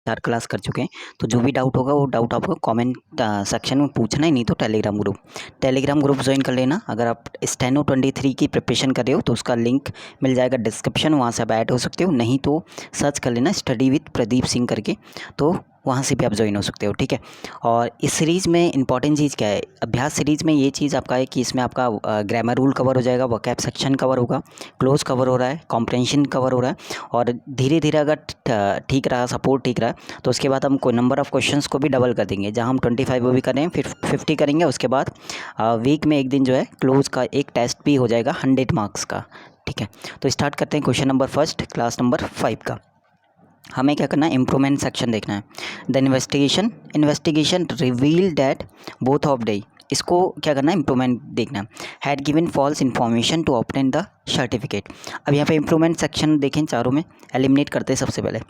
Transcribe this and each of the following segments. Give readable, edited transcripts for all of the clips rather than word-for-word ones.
4 class कर चुके हैं। तो जो भी डाउट होगा वो डाउट आपको कमेंट सेक्शन में पूछना ही, नहीं तो टेलीग्राम ग्रुप ज्वाइन कर लेना। अगर आप स्टेनो 23 की प्रिपरेशन कर रहे हो तो उसका लिंक मिल जाएगा डिस्क्रिप्शन, वहाँ से आप ऐड हो सकते हो। नहीं तो सर्च कर लेना स्टडी विद प्रदीप सिंह करके, तो वहाँ से भी आप ज्वाइन हो सकते हो, ठीक है। और इस सीरीज़ में इंपॉर्टेंट चीज़ क्या है, अभ्यास सीरीज़ में ये चीज़ आपका है कि इसमें आपका ग्रामर रूल कवर हो जाएगा, वोकैब सेक्शन कवर होगा, क्लोज कवर हो रहा है, कॉम्प्रहेंशन कवर हो रहा है। और धीरे धीरे अगर ठीक रहा, सपोर्ट ठीक रहा, तो उसके बाद हम कोई नंबर ऑफ़ क्वेश्चंस को भी डबल कर देंगे। जहाँ हम 25 वो भी करें, फिर 50 करेंगे। उसके बाद वीक में एक दिन जो है क्लोज का एक टेस्ट भी हो जाएगा 100 मार्क्स का, ठीक है। तो स्टार्ट करते हैं question number first, class number 5 का। हमें क्या करना है, इम्प्रूवमेंट सेक्शन देखना है। The investigation reveal that both of they, इसको क्या करना है, इम्प्रूवमेंट देखना है। Had given false information to obtain the certificate. अब यहाँ पे इम्प्रूवमेंट सेक्शन देखें, चारों में एलिमिनेट करते हैं सबसे पहले।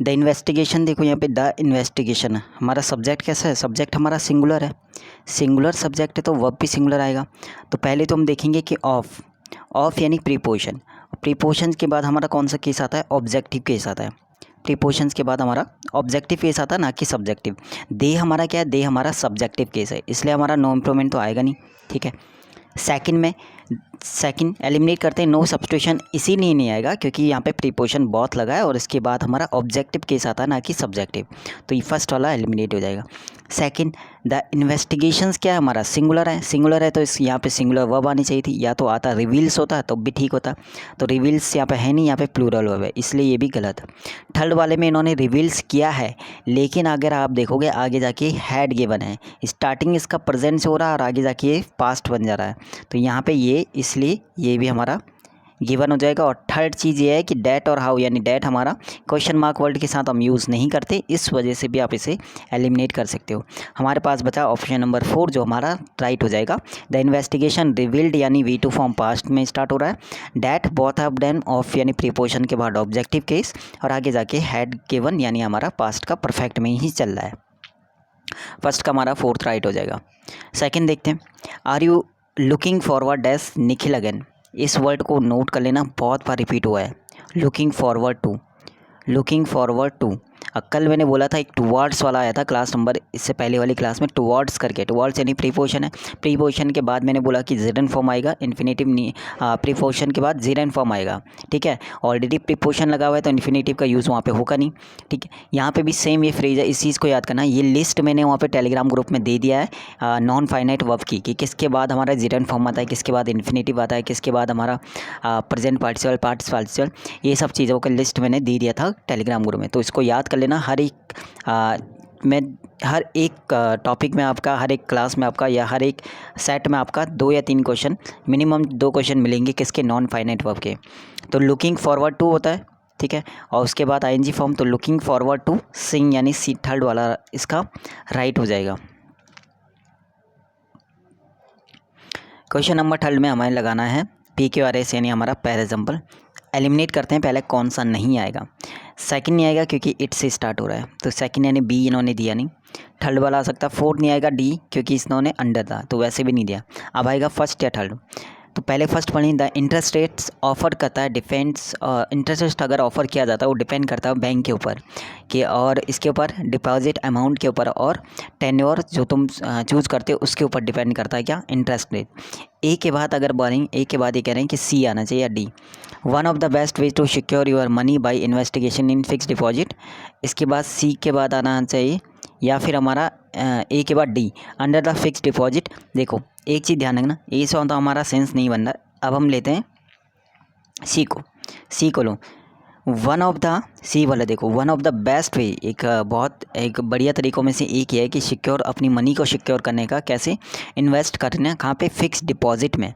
द इन्वेस्टिगेशन देखो, यहाँ पे द इन्वेस्टिगेशन है, हमारा सब्जेक्ट कैसा है, सब्जेक्ट हमारा सिंगुलर है, सिंगुलर सब्जेक्ट है तो वर्ब भी सिंगुलर आएगा। तो पहले तो हम देखेंगे कि ऑफ यानी प्रीपोजिशन, प्रीपोजिशन के बाद हमारा कौन सा केस आता है, ऑब्जेक्टिव केस आता है। प्रीपोजिशंस के बाद हमारा ऑब्जेक्टिव केस आता है, ना कि सब्जेक्टिव। दे हमारा क्या है, दे हमारा सब्जेक्टिव केस है, इसलिए हमारा नो इम्प्रूवमेंट तो आएगा नहीं, ठीक है। सेकंड एलिमिनेट करते हैं, नो सब्स्टिट्यूशन इसीलिए नहीं आएगा क्योंकि यहाँ पे प्रीपोजिशन बहुत लगा है और इसके बाद हमारा ऑब्जेक्टिव केस आता है, ना कि सब्जेक्टिव, तो ये फर्स्ट वाला एलिमिनेट हो जाएगा। सेकंड, द इन्वेस्टिगेशंस क्या है, हमारा सिंगुलर है तो इस यहाँ पे सिंगुलर वर्ब आनी चाहिए थी, या तो आता रिवील्स होता तो भी ठीक होता, तो रिवील्स यहाँ पे है नहीं, यहाँ पे प्लूरल वर्ब है, इसलिए ये भी गलत है। थर्ड वाले में इन्होंने रिवील्स किया है, लेकिन अगर आप देखोगे आगे जाके हैड गिवन है, स्टार्टिंग इसका प्रेजेंट से हो रहा है और आगे जाके ये पास्ट बन जा रहा है, तो यहाँ पे ये इसलिए ये भी हमारा गिवन हो जाएगा। और थर्ड चीज़ ये है कि डैट और हाउ, यानी डैट हमारा क्वेश्चन मार्क वर्ड के साथ हम यूज़ नहीं करते, इस वजह से भी आप इसे एलिमिनेट कर सकते हो। हमारे पास बचा ऑप्शन नंबर 4 जो हमारा राइट हो जाएगा। द इन्वेस्टिगेशन रिवील्ड यानी V2 फॉर्म पास्ट में स्टार्ट हो रहा है, that both of them of यानी प्रीपोजिशन के बाद ऑब्जेक्टिव केस, और आगे जाके हैड गिवन यानी हमारा पास्ट का परफेक्ट में ही चल रहा है। फर्स्ट का हमारा 4th राइट हो जाएगा। सेकेंड देखते हैं, are you looking forward dash Nikhil again, इस वर्ड को नोट कर लेना, बहुत बार रिपीट हुआ है। लुकिंग फॉरवर्ड टू कल मैंने बोला था एक टुवर्ड्स वाला आया था क्लास नंबर, इससे पहले वाली क्लास में टुवर्ड्स करके, टुवर्ड्स यानी प्रीपोजिशन है, प्रीपोजिशन के बाद मैंने बोला कि जेरन फॉर्म आएगा, इन्फिनेटिव नहीं, प्रीपोजिशन के बाद जेरन फॉर्म आएगा, ठीक है। ऑलरेडी प्रीपोजिशन लगा हुआ है तो इन्फिनेटिव का यूज़ वहाँ पे होगा नहीं, ठीक है। यहाँ पे भी सेम ये फ्रेज है, इस चीज़ को याद करना। ये लिस्ट मैंने वहाँ पे टेलीग्राम ग्रुप में दे दिया है नॉन फाइनाइट वर्ब की, कि किसके बाद हमारा जेरन फॉर्म आता है, किसके बाद इन्फिनेटिव आता है, किसके बाद हमारा प्रेजेंट पार्टिसिपल, पास्ट पार्टिसिपल, ये सब चीज़ों का लिस्ट मैंने दे दिया था टेलीग्राम ग्रुप में, तो इसको याद कर लेना। मैं हर एक टॉपिक में आपका, हर एक क्लास में आपका, या हर एक सेट में आपका 2 या 3 क्वेश्चन, मिनिमम 2 क्वेश्चन मिलेंगे किसके, नॉन फाइनाइट वर्ब के। तो लुकिंग फॉरवर्ड टू होता है, ठीक है, और उसके बाद आईएनजी फॉर्म, तो लुकिंग फॉरवर्ड टू सिंग यानी सी थर्ड वाला इसका राइट हो जाएगा। क्वेश्चन नंबर 3 में हमें लगाना है PQRS यानी हमारा पैर एग्जाम्पल। एलिमिनेट करते हैं, पहले कौन सा नहीं आएगा। सेकंड नहीं आएगा क्योंकि इट से स्टार्ट हो रहा है, तो सेकंड यानी बी इन्होंने दिया नहीं। थर्ड वाला आ सकता, फोर्थ नहीं आएगा डी क्योंकि इन्होंने अंडर था तो वैसे भी नहीं दिया। अब आएगा फर्स्ट या थर्ड, तो पहले फर्स्ट पढ़ें। द इंटरेस्ट रेट्स ऑफर करता है, डिपेंड्स, इंटरेस्ट रेट अगर ऑफ़र किया जाता है वो डिपेंड करता है बैंक के ऊपर कि, और इसके ऊपर डिपॉजिट अमाउंट के ऊपर, और टेन्योर जो तुम चूज़ करते हो उसके ऊपर डिपेंड करता है क्या, इंटरेस्ट रेट। ए के बाद अगर बढ़ें, ए के बाद ये कह रहे हैं कि सी आना चाहिए या D. One of the best way to secure your money by investigation in fix deposit, इसके बाद सी के बाद आना चाहिए, या फिर हमारा ए के बाद D, under the fix deposit. देखो एक चीज़ ध्यान रखना, ए से तो हमारा सेंस नहीं बन रहा, अब हम लेते हैं सी को लो। वन ऑफ द सी वाला देखो, वन ऑफ द बेस्ट वे, एक बढ़िया तरीक़ों में से एक ही है कि सिक्योर, अपनी मनी को सिक्योर करने का, कैसे, इन्वेस्ट करना कहाँ पे, फिक्स डिपॉजिट में।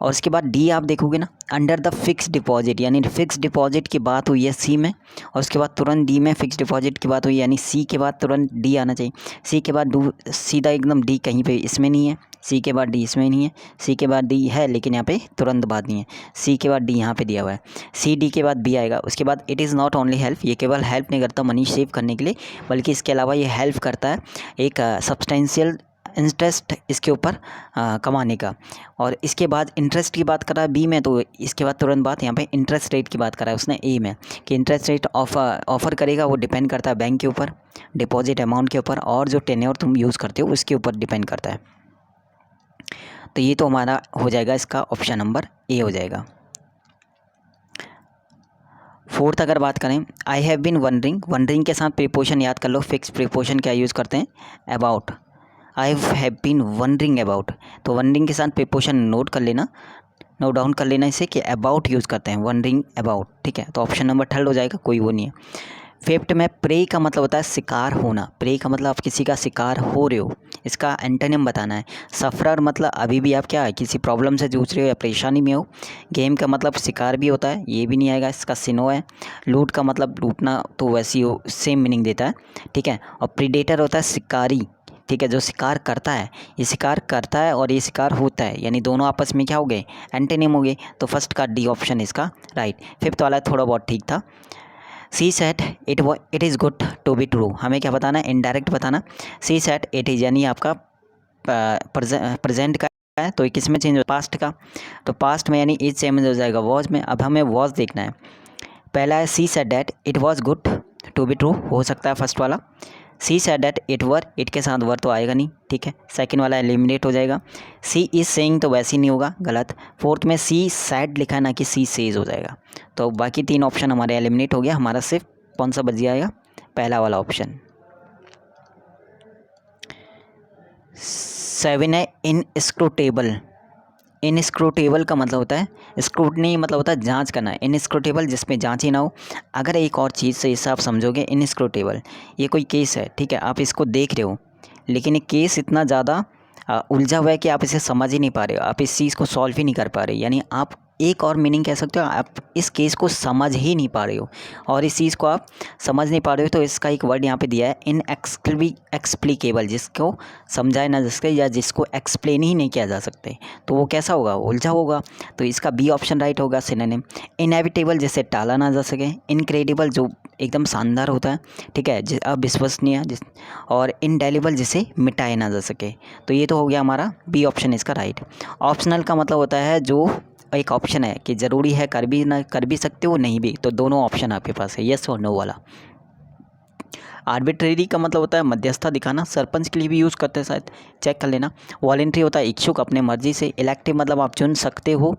और उसके बाद डी आप देखोगे ना, अंडर द फिक्स डिपॉजिट, यानी फिक्स डिपॉजिट की बात हुई है सी में, और उसके बाद तुरंत डी में फिक्स डिपॉजिट की बात हुई, यानी सी के बाद तुरंत डी आना चाहिए। सी के बाद सीधा एकदम डी कहीं पे इसमें नहीं है, सी के बाद डी इसमें नहीं है, सी के बाद डी है लेकिन यहाँ पे तुरंत बात नहीं है, सी के बाद डी यहाँ पे दिया हुआ है, सी डी के बाद बी आएगा। उसके बाद it is not only help, ये केवल हेल्प नहीं करता मनी सेव करने के लिए, बल्कि इसके अलावा ये हेल्प करता है एक सब्सटेंशियल इंटरेस्ट इसके ऊपर कमाने का। और इसके बाद इंटरेस्ट की बात करा बी में, तो इसके बाद तुरंत बात यहाँ पे इंटरेस्ट रेट की बात करा है उसने ए में, कि इंटरेस्ट रेट ऑफ़र करेगा वो डिपेंड करता है बैंक के ऊपर, डिपॉजिट अमाउंट के ऊपर, और जो टेन्योर तुम यूज़ करते हो उसके ऊपर डिपेंड करता है। तो ये तो हमारा हो जाएगा, इसका ऑप्शन नंबर ए हो जाएगा। फोर्थ अगर बात करें, I have been wondering, wondering के साथ प्रीपोजिशन याद कर लो, फिक्स प्रीपोजिशन क्या यूज़ करते हैं, about. I have been wondering about, तो वंडरिंग के साथ प्रीपोजिशन नोट कर लेना, नोट डाउन कर लेना इसे कि अबाउट यूज़ करते हैं, वंडरिंग अबाउट, ठीक है। तो ऑप्शन नंबर थर्ड हो जाएगा, कोई वो नहीं है। फिफ्थ में प्रे का मतलब होता है शिकार होना, प्रे का मतलब आप किसी का शिकार हो रहे हो, इसका एंटोनिम बताना है। सफरर मतलब अभी भी आप क्या है किसी प्रॉब्लम से जूझ रहे हो या परेशानी में हो। गेम का मतलब शिकार भी होता है, ये भी नहीं आएगा, इसका सिनो है। लूट का मतलब लूटना, तो वैसी हो, सेम मीनिंग देता है, ठीक है। और प्रीडेटर होता है शिकारी, ठीक है, जो शिकार करता है, ये शिकार करता है और ये शिकार होता है, यानी दोनों आपस में क्या हो गए, एंटोनिम हो गए। तो फर्स्ट का डी ऑप्शन इसका राइट। फिफ्थ वाला थोड़ा बहुत ठीक था। C set it is good to be true, हमें क्या बताना है, इनडायरेक्ट बताना। सी सेट इट इज़ यानी आपका प्रेजेंट का है, तो किस में चेंज हो, पास्ट का, तो पास्ट में यानी इज चेंज हो जाएगा वॉज में। अब हमें वॉज देखना है। पहला है she said that it was good to be true, हो सकता है फर्स्ट वाला। She said that it were, it के साथ वर तो आएगा नहीं, ठीक है। सेकंड वाला एलिमिनेट हो जाएगा। सी इज सेइंग तो वैसे ही नहीं होगा, गलत। फोर्थ में सी सैड लिखा है ना कि सी सेज हो जाएगा। तो बाकी तीन ऑप्शन हमारे एलिमिनेट हो गया, हमारा सिर्फ कौन सा बच जाएगा, पहला वाला ऑप्शन। 7 है इनस्क्रूटेबल, इनस्क्रूटेबल का मतलब होता है, स्क्रूटनी मतलब होता है जांच करना, इनस्क्रूटेबल जिसमें जांच ही ना हो। अगर एक और चीज़ से इससे आप समझोगे, इनस्क्रूटेबल ये कोई केस है, ठीक है, आप इसको देख रहे हो, लेकिन ये केस इतना ज़्यादा उलझा हुआ है कि आप इसे समझ ही नहीं पा रहे हो, आप इस चीज़ को सॉल्व ही नहीं कर पा रहे, यानी आप एक और मीनिंग कह सकते हो, आप इस केस को समझ ही नहीं पा रहे हो, और इस चीज़ को आप समझ नहीं पा रहे हो, तो इसका एक वर्ड यहाँ पे दिया है एक्सप्लिकेबल, जिसको समझाए ना जिसके, या जिसको एक्सप्लेन ही नहीं किया जा सकते, तो वो कैसा होगा, उलझा होगा। तो इसका बी ऑप्शन राइट होगा, सिनोनिम। इनएविटेबल जिसे टाला ना जा सके, इनक्रेडिबल जो एकदम शानदार होता है, ठीक है, अविश्वसनीय जिस, और इनडेलिबल जिसे मिटाया ना जा सके। तो ये तो हो गया हमारा बी ऑप्शन इसका राइट। ऑप्शनल का मतलब होता है जो एक ऑप्शन है कि ज़रूरी है, कर भी सकते हो, नहीं भी, तो दोनों ऑप्शन आपके पास है, येस और नो वाला। आर्बिट्रेरी का मतलब होता है मध्यस्थता दिखाना, सरपंच के लिए भी यूज़ करते हैं शायद, चेक कर लेना। वॉलेंट्री होता है इच्छुक, अपने मर्जी से। इलेक्टिव मतलब आप चुन सकते हो,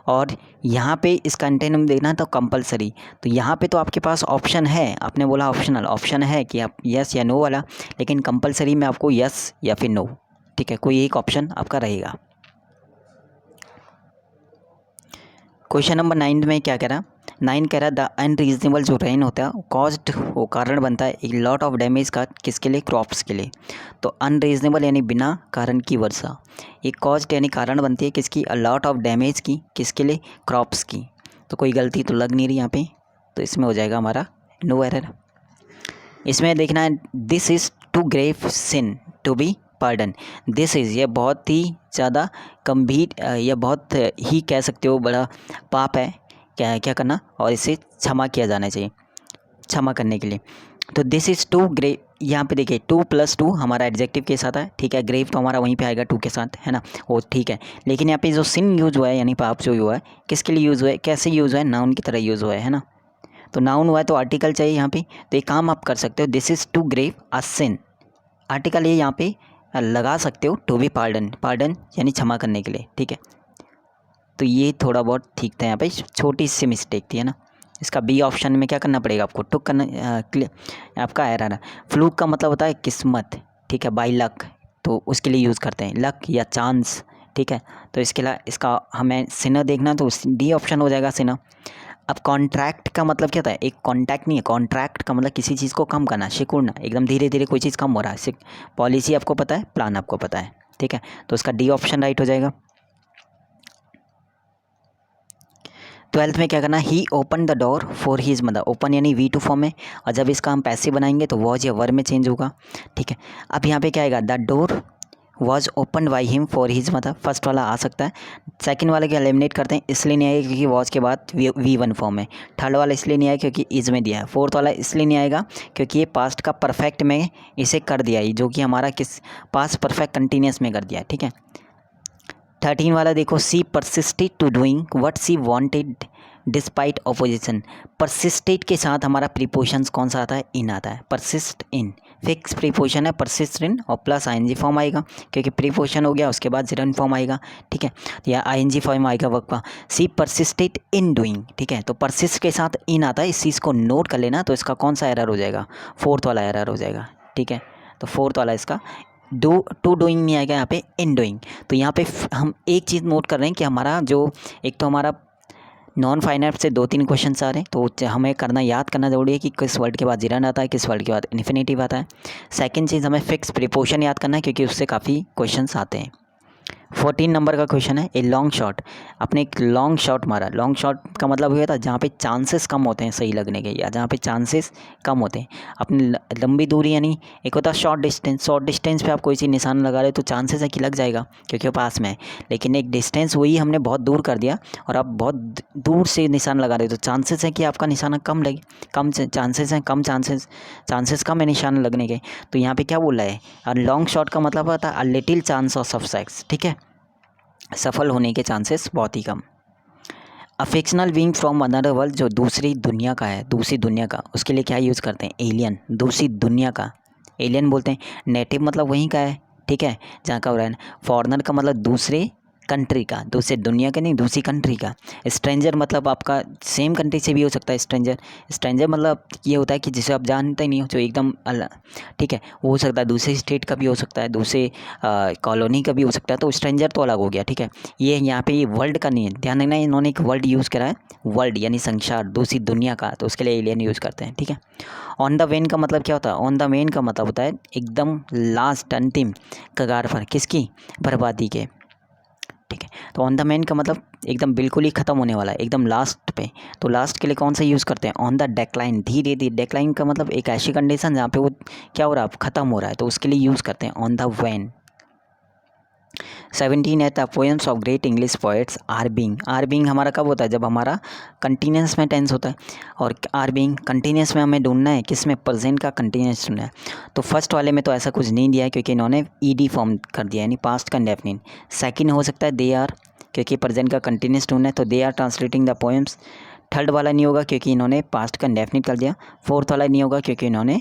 और यहाँ पे इसका एंटोनिम देना तो कंपलसरी। तो यहाँ पे तो आपके पास ऑप्शन है, आपने बोला ऑप्शनल, ऑप्शन है कि आप यस या नो वाला, लेकिन कंपलसरी में आपको यस या फिर नो, ठीक है, कोई एक ऑप्शन आपका रहेगा। क्वेश्चन नंबर 9 में क्या कह रहा, 9 कह रहा द अनरीजनेबल जो रेन होता है कॉज्ड, वो कारण बनता है एक लॉट ऑफ डैमेज का, किसके लिए, क्रॉप्स के लिए। तो अनरीजनेबल यानी बिना कारण की वर्षा, एक कॉज्ड यानी कारण बनती है किसकी, अ लॉट ऑफ डैमेज की, किसके लिए, क्रॉप्स की। तो कोई गलती तो लग नहीं रही यहाँ पे, तो इसमें हो जाएगा हमारा नो एरर। इसमें देखना है, this is too grave sin to be pardon, this is ये बहुत ही ज़्यादा गंभीर, यह बहुत ही कह सकते हो बड़ा पाप है, क्या क्या करना, और इसे क्षमा किया जाना चाहिए, क्षमा करने के लिए। तो दिस इज़ टू ग्रेव, यहाँ पे देखिए 2 + 2 हमारा एडजेक्टिव के साथ है, ठीक है, ग्रेव तो हमारा वहीं पे आएगा 2 के साथ, है ना, वो ठीक है। लेकिन यहाँ पे जो सिन यूज़ हुआ है यानी पाप जो हुआ है, किसके लिए यूज़ हुआ है, कैसे यूज़ हुआ है, नाउन की तरह यूज़ हुआ है ना। तो नाउन हुआ है तो आर्टिकल चाहिए यहाँ पे, तो एक काम आप कर सकते हो, this is too grave a sin, article ये यहाँ पे लगा सकते हो, टू बी पार्डन, पार्डन यानी क्षमा करने के लिए, ठीक है। तो ये थोड़ा बहुत ठीक था, यहाँ पे छोटी सी मिस्टेक थी, है ना। इसका बी ऑप्शन में क्या करना पड़ेगा आपको, टुक करना, आपका एरर है। फ्लूक का मतलब होता है किस्मत, ठीक है, बाई लक, तो उसके लिए यूज़ करते हैं, लक या चांस, ठीक है। तो इसके लिए इसका हमें सिना देखना, तो डी ऑप्शन हो जाएगा सिना। अब कॉन्ट्रैक्ट का मतलब क्या था, एक कॉन्टैक्ट नहीं है, कॉन्ट्रैक्ट का मतलब किसी चीज़ को कम करना, सिकुड़ना, एकदम धीरे धीरे कोई चीज़ कम हो रहा है, पॉलिसी आपको पता है, प्लान आपको पता है, ठीक है। तो उसका डी ऑप्शन राइट हो जाएगा। 12th में क्या करना, he open the door for his mother, open यानी V2 फॉर्म में, और जब इसका हम पैसिव बनाएंगे तो वॉज या वर में चेंज होगा, ठीक है। अब यहाँ पे क्या आएगा, the door was open by him for his mother, first वाला आ सकता है। सेकंड वाले के एलिमिनेट करते हैं, इसलिए नहीं आएगा क्योंकि वॉज के बाद V1 फॉर्म है। थर्ड वाला इसलिए नहीं आएगा क्योंकि इज में दिया है। फोर्थ वाला इसलिए नहीं आएगा क्योंकि ये पास्ट का परफेक्ट में इसे कर दिया है, जो कि हमारा किस पास्ट परफेक्ट कंटिन्यूस में कर दिया है, ठीक है। 13 वाला देखो, she persisted to doing what she wanted despite opposition. Persisted के साथ हमारा प्रीपोजिशन कौन सा आता है? इन आता है। परसिस्ट इन फिक्स प्रीपोजिशन है, परसिस्ट इन और प्लस आईएनजी फॉर्म आएगा क्योंकि प्रीपोजिशन हो गया, उसके बाद जेरंड फॉर्म आएगा, ठीक है, या आईएनजी फॉर्म आएगा वर्ब का। सी परसिस्टेड इन डूइंग, ठीक है, तो परसिस्ट के साथ इन आता है, इस चीज़ को नोट कर लेना। तो इसका कौन सा एरर हो जाएगा? फोर्थ वाला एरर हो जाएगा, ठीक है। तो फोर्थ वाला इसका टू डूइंग नहीं आएगा, यहाँ पे इन डूइंग। तो यहाँ पे हम एक चीज़ नोट कर रहे हैं कि हमारा जो एक तो हमारा नॉन फाइनाइट से 2-3 क्वेश्चन आ रहे हैं, तो हमें करना याद करना ज़रूरी है कि किस वर्ड के बाद जिरंड आता है, किस वर्ड के बाद इन्फिनेटिव आता है। सेकंड चीज़ हमें फिक्स प्रीपोजिशन याद करना है क्योंकि उससे काफ़ी क्वेश्चंस आते हैं। 14 नंबर का क्वेश्चन है, ए लॉन्ग शॉट। आपने एक लॉन्ग शॉट मारा, लॉन्ग शॉट का मतलब हुआ था जहाँ पे चांसेस कम होते हैं सही लगने के, या जहाँ पे चांसेस कम होते हैं। अपनी लंबी दूरी यानी एक होता है शॉर्ट डिस्टेंस, शॉर्ट डिस्टेंस पे आप कोई सी निशान लगा रहे हो तो चांसेस है कि लग जाएगा क्योंकि वो पास में है। लेकिन एक डिस्टेंस वही हमने बहुत दूर कर दिया और आप बहुत दूर से निशान लगा रहे हो तो चांसेस है कि आपका निशाना कम लगे, कम चांसेस हैं, कम चांसेस कम है निशाना लगने के। तो यहाँ पे क्या बोल रहा है? और लॉन्ग शॉट का मतलब होता है a little chance of success, ठीक है, सफल होने के चांसेस बहुत ही कम। A fictional being from another world, जो दूसरी दुनिया का है, दूसरी दुनिया का, उसके लिए क्या यूज़ करते हैं? एलियन, दूसरी दुनिया का एलियन बोलते हैं। नेटिव मतलब वहीं का है, ठीक है, जहाँ का हो रहा है। फॉरेनर का मतलब दूसरे कंट्री का, दूसरे दुनिया का नहीं, दूसरी कंट्री का। स्ट्रेंजर मतलब आपका सेम कंट्री से भी हो सकता है स्ट्रेंजर। स्ट्रेंजर मतलब ये होता है कि जिसे आप जानते नहीं हो, जो एकदम अलग, ठीक है, वो हो सकता है दूसरे स्टेट का भी हो सकता है, दूसरे कॉलोनी का भी हो सकता है। तो स्ट्रेंजर तो अलग हो गया, ठीक है। ये यहाँ पे ये वर्ल्ड का नहीं है, ध्यान देना, इन्होंने एक वर्ड यूज़ करा है, वर्ल्ड यानी संसार, दूसरी दुनिया का, तो उसके लिए एलियन यूज़ करते हैं, ठीक है। ऑन द वेन का मतलब क्या होता है? ऑन द वेन का मतलब होता है एकदम लास्ट, अंतिम कगार पर, किसकी? बर्बादी के, ठीक है। तो ऑन द मेन का मतलब एकदम बिल्कुल ही ख़त्म होने वाला है, एकदम लास्ट पे। तो लास्ट के लिए कौन सा यूज़ करते हैं? ऑन द डेक्लाइन, धीरे धीरे। डेक्लाइन का मतलब एक ऐसी कंडीशन जहाँ पे वो क्या हो रहा है? ख़त्म हो रहा है, तो उसके लिए यूज़ करते हैं ऑन द वेन। 17 है the poems of great English poets are being. Are being हमारा कब होता है? जब हमारा कंटिन्यूस में टेंस होता है। और आर बीइंग कंटिन्यूस में हमें ढूंढना है, किस में? प्रेजेंट का कंटिन्यूस ढूंढना है। तो फर्स्ट वाले में तो ऐसा कुछ नहीं दिया है क्योंकि इन्होंने ईडी फॉर्म कर दिया, यानी पास्ट का इंडेफिनिट। सेकंड हो सकता है दे आर, क्योंकि प्रेजेंट का कंटिन्यूस ढूंढना है, तो they are translating the poems. Third वाला नहीं होगा क्योंकि इन्होंने पास्ट का इंडेफिनिट कर दिया। फोर्थ वाला नहीं होगा क्योंकि इन्होंने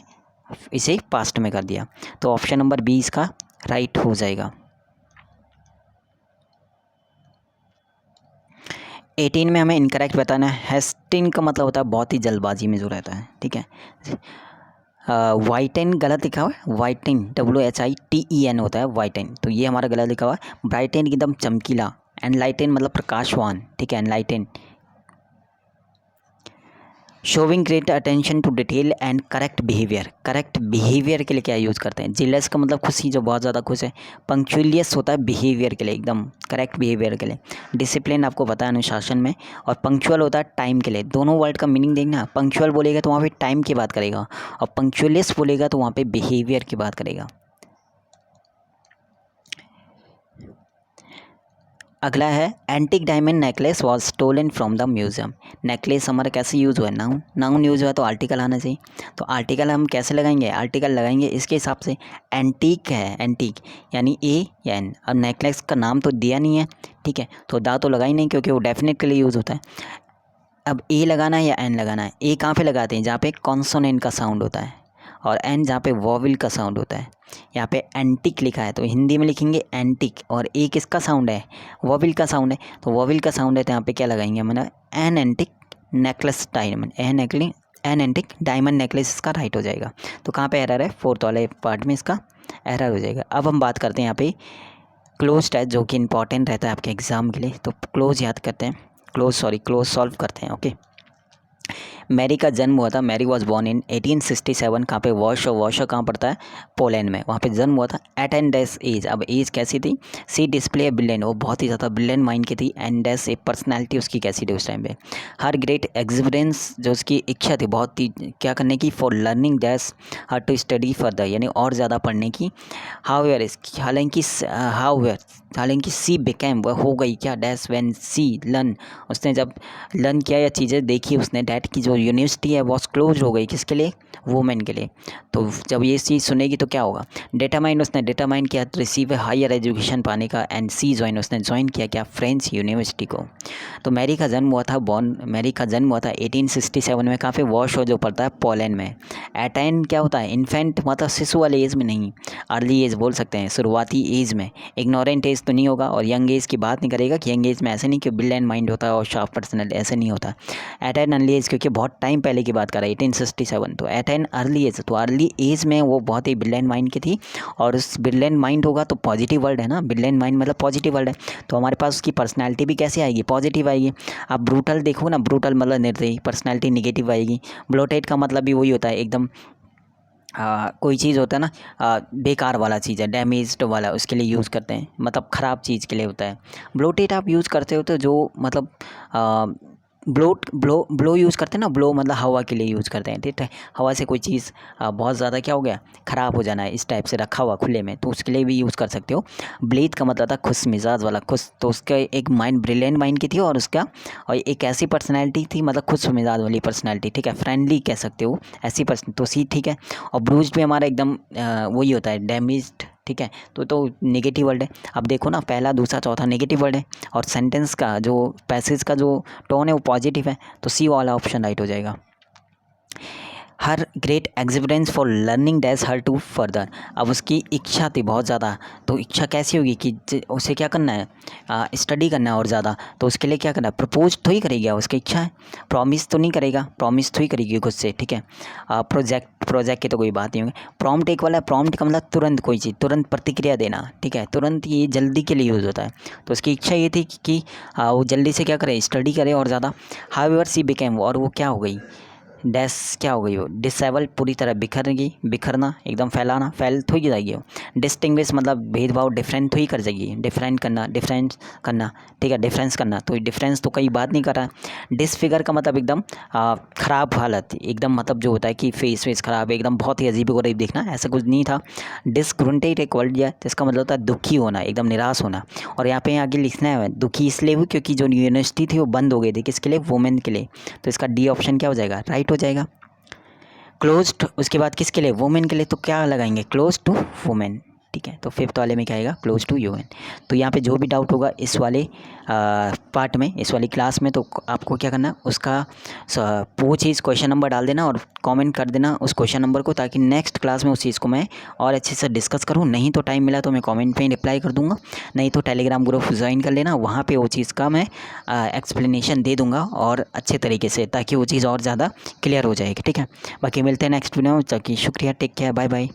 इसे पास्ट में कर दिया। तो ऑप्शन नंबर 20 का राइट हो जाएगा। 18 में हमें इनकरेक्ट बताना है। हेस्टिन का मतलब होता है बहुत ही जल्दबाजी में जो रहता है, ठीक है। वाइटन गलत लिखा हुआ है, वाइटन WHITEN होता है वाइटन, तो ये हमारा गलत लिखा हुआ है। ब्राइटन एकदम चमकीला। एनलाइटन मतलब प्रकाशवान, ठीक है, enlighten. Showing great attention to detail and correct behaviour. Correct behaviour के लिए क्या यूज़ करते हैं? जिलस का मतलब खुशी, जो बहुत ज़्यादा खुश है। पंक्चुअलियस होता है बिहेवियर के लिए, एकदम करेक्ट बिहेवियर के लिए। डिसिप्लिन आपको पता है अनुशासन में। और पंक्चुअल होता है टाइम के लिए। दोनों वर्ड का मीनिंग देखना, पंक्चुअल बोलेगा तो वहाँ पे टाइम की बात करेगा, और पंक्चुअलियस बोलेगा तो वहाँ पे बिहेवियर की बात करेगा। अगला है antique diamond necklace was stolen from the museum. Necklace हमारा कैसे यूज़ हुआ है? नाउन, नाउन यूज़ हुआ तो आर्टिकल आना चाहिए। तो आर्टिकल हम कैसे लगाएंगे? आर्टिकल लगाएंगे इसके हिसाब से। एंटीक है, एंटीक यानी ए या एन। अब नेकलेस का नाम तो दिया नहीं है, ठीक है, तो दा तो लगा ही नहीं क्योंकि वो डेफिनेट के लिए यूज़ होता है। अब ए लगाना है या एन लगाना है? ए कहाँ पे लगाते हैं? जहाँ पे कॉन्सोनेंट का साउंड होता है, और एन जहाँ पे वॉवल का साउंड होता है। यहाँ पे एंटिक लिखा है तो हिंदी में लिखेंगे एंटिक, और ए किसका साउंड है? वॉवल का साउंड है, तो वॉवल का साउंड है तो यहाँ पे क्या लगाएंगे? मैंने an antique necklace diamond, an antique diamond necklace इसका राइट हो जाएगा। तो कहाँ पे एरर है? फोर्थ वाले पार्ट में इसका एरर हो जाएगा। अब हम बात करते हैं यहाँ पे क्लोज टेस्ट, जो कि इंपॉर्टेंट रहता है आपके एग्जाम के लिए। तो क्लोज याद करते हैं, क्लोज सॉल्व करते हैं, ओके। मैरी का जन्म हुआ था, मैरी वॉज बॉर्न इन 1867। कहाँ पे? वॉर्शो कहाँ पड़ता है? पोलैंड में, वहाँ पे जन्म हुआ था। एट एन डेस एज, अब एज कैसी थी? सी डिस्प्ले ब्रिलियंट, वो बहुत ही ज़्यादा ब्रिलियंट माइंड की थी। एंड डेस ए पर्सनैलिटी उसकी कैसी थी उस टाइम पे? हर ग्रेट एग्जिबरेंस, जो उसकी इच्छा थी बहुत ही क्या करने की? For learning desire to study further, यानी और ज़्यादा पढ़ने की। हालांकि सी बिकेम, वह हो गई क्या? डैश व्हेन सी लर्न, उसने जब लर्न किया या चीज़ें देखी उसने, डैट की जो यूनिवर्सिटी है वॉज क्लोज हो गई, किसके लिए? वुमेन के लिए। तो जब ये चीज़ सुनेगी तो क्या होगा? डेटरमाइन, उसने डेटरमाइन किया रिसीव हायर एजुकेशन पाने का। एंड सी ज्वाइन, उसने ज्वाइन किया क्या? फ्रेंच यूनिवर्सिटी को। तो मैरी का जन्म हुआ था 1867 में। कहाँ पे? वॉर्शो जो पड़ता है पोलैंड में। एटाइन क्या होता है? इन्फेंट, मतलब शिशु वाले एज में नहीं, अर्ली एज बोल सकते हैं, शुरुआती एज में। इग्नोरेंट एज तो नहीं होगा, और यंग एज की बात नहीं करेगा कि यंग एज में ऐसे नहीं कि ब्रिलियंट माइंड होता है और शार्प पर्सनल, ऐसे नहीं होता। एट एन अर्ली एज, क्योंकि बहुत टाइम पहले की बात कर रहा है 1867, तो एट एन अर्ली एज, तो अर्ली एज में वो बहुत ही ब्रिलियंट माइंड की थी। और उस ब्रिलियंट माइंड होगा तो पॉजिटिव वर्ड है ना, ब्रिलियंट माइंड मतलब पॉजिटिव वर्ड है, तो हमारे पास उसकी पर्सनैलिटी भी कैसे आएगी? पॉजिटिव आएगी। आप ब्रूटल देखो ना, ब्रूटल मतलब निर्दयी, पर्सनैलिटी निगेटिव आएगी। ब्लोटेड का मतलब भी वही होता है, एकदम कोई चीज़ होता है ना बेकार वाला चीज़ है, डैमेज्ड वाला, उसके लिए यूज़ करते हैं, मतलब ख़राब चीज़ के लिए होता है। ब्लोटेड आप यूज़ करते हो तो जो मतलब ब्लो यूज़ करते हैं ना, ब्लो मतलब हवा के लिए यूज़ करते हैं, ठीक है। हवा से कोई चीज़ बहुत ज़्यादा क्या हो गया? ख़राब हो जाना है, इस टाइप से रखा हुआ खुले में, तो उसके लिए भी यूज़ कर सकते हो। ब्लीड का मतलब था खुश मिजाज वाला, खुश, तो उसका एक माइंड ब्रिलियंट माइंड की थी, और उसका और एक ऐसी पर्सनैलिटी थी, मतलब खुश मिजाज वाली पर्सनैलिटी, ठीक है, फ्रेंडली कह सकते हो ऐसी पर्सन, तो सी ठीक है। और ब्रूज भी हमारा एकदम वही होता है, डैमेज्ड, ठीक है। तो नेगेटिव वर्ड है। अब देखो ना, पहला दूसरा चौथा नेगेटिव वर्ड है, और सेंटेंस का जो पैसेज का जो टोन है वो पॉजिटिव है, तो सी वाला ऑप्शन राइट हो जाएगा। Her great exuberance for learning dash her to further, अब उसकी इच्छा थी बहुत ज़्यादा, तो इच्छा कैसी होगी कि उसे क्या करना है? स्टडी करना है और ज़्यादा, तो उसके लिए क्या करना है? प्रपोज तो ही करेगी, उसकी इच्छा है, प्रॉमिस तो नहीं करेगा, प्रॉमिस तो ही करेगी खुद से, ठीक है। प्रोजेक्ट की तो कोई बात नहीं होगी। प्रॉम्प्ट एक वाला है, प्रॉम्प्ट का मतलब तुरंत कोई चीज़, तुरंत प्रतिक्रिया देना, ठीक है, तुरंत, ये जल्दी के लिए यूज़ होता है। तो उसकी इच्छा ये थी कि वो जल्दी से क्या करे? स्टडी करे और ज़्यादा। हाउएवर सी बिकेम, और वो क्या हो गई? डैश क्या हो गई? वो डिसेबल, पूरी तरह बिखर गई, बिखरना, एकदम फैलाना, फैल थोड़ी जाएगी वो। डिस्टिंग्विश मतलब भेदभाव, डिफरेंट थोड़ी कर जाएगी, डिफरेंट करना, डिफरेंस करना, ठीक है, डिफरेंस करना, तो डिफरेंस तो कई बात नहीं कर रहा है। डिसफिगर का मतलब एकदम ख़राब हालत, एकदम मतलब जो होता है कि फेस ख़राब, एकदम बहुत ही अजीब गरीब दिखना, ऐसा कुछ नहीं था। डिसग्रुंटेड एक वर्ड दिया जिसका मतलब होता है दुखी होना, एकदम निराश होना। और यहाँ पे आगे लिखना है दुखी इसलिए हुई क्योंकि जो यूनिवर्सिटी थी वो बंद हो गई थी, किसके लिए? वुमेन के लिए, तो इसका डी ऑप्शन क्या हो जाएगा? राइट हो जाएगा। क्लोज्ड, उसके बाद किसके लिए? वुमेन के लिए, तो क्या लगाएंगे? क्लोज टू वुमेन, ठीक है। तो फिफ्थ वाले में क्या आएगा? Close to women. तो यहाँ पे जो भी डाउट होगा इस वाले पार्ट में, इस वाली क्लास में, तो आपको क्या करना, उसका वो चीज़ क्वेश्चन नंबर डाल देना और कमेंट कर देना उस क्वेश्चन नंबर को, ताकि नेक्स्ट क्लास में उस चीज़ को मैं और अच्छे से डिस्कस करूँ। नहीं तो टाइम मिला तो मैं कमेंट पे ही रिप्लाई कर दूँगा, नहीं तो टेलीग्राम ग्रुप ज्वाइन कर लेना, वहाँ पे वो चीज़ का मैं एक्सप्लेनेशन दे दूँगा और अच्छे तरीके से, ताकि वो चीज़ और ज़्यादा क्लियर हो जाएगी, ठीक है। बाकी मिलते हैं नेक्स्ट वीडियो में, ताकि शुक्रिया, टेक केयर, बाय बाय।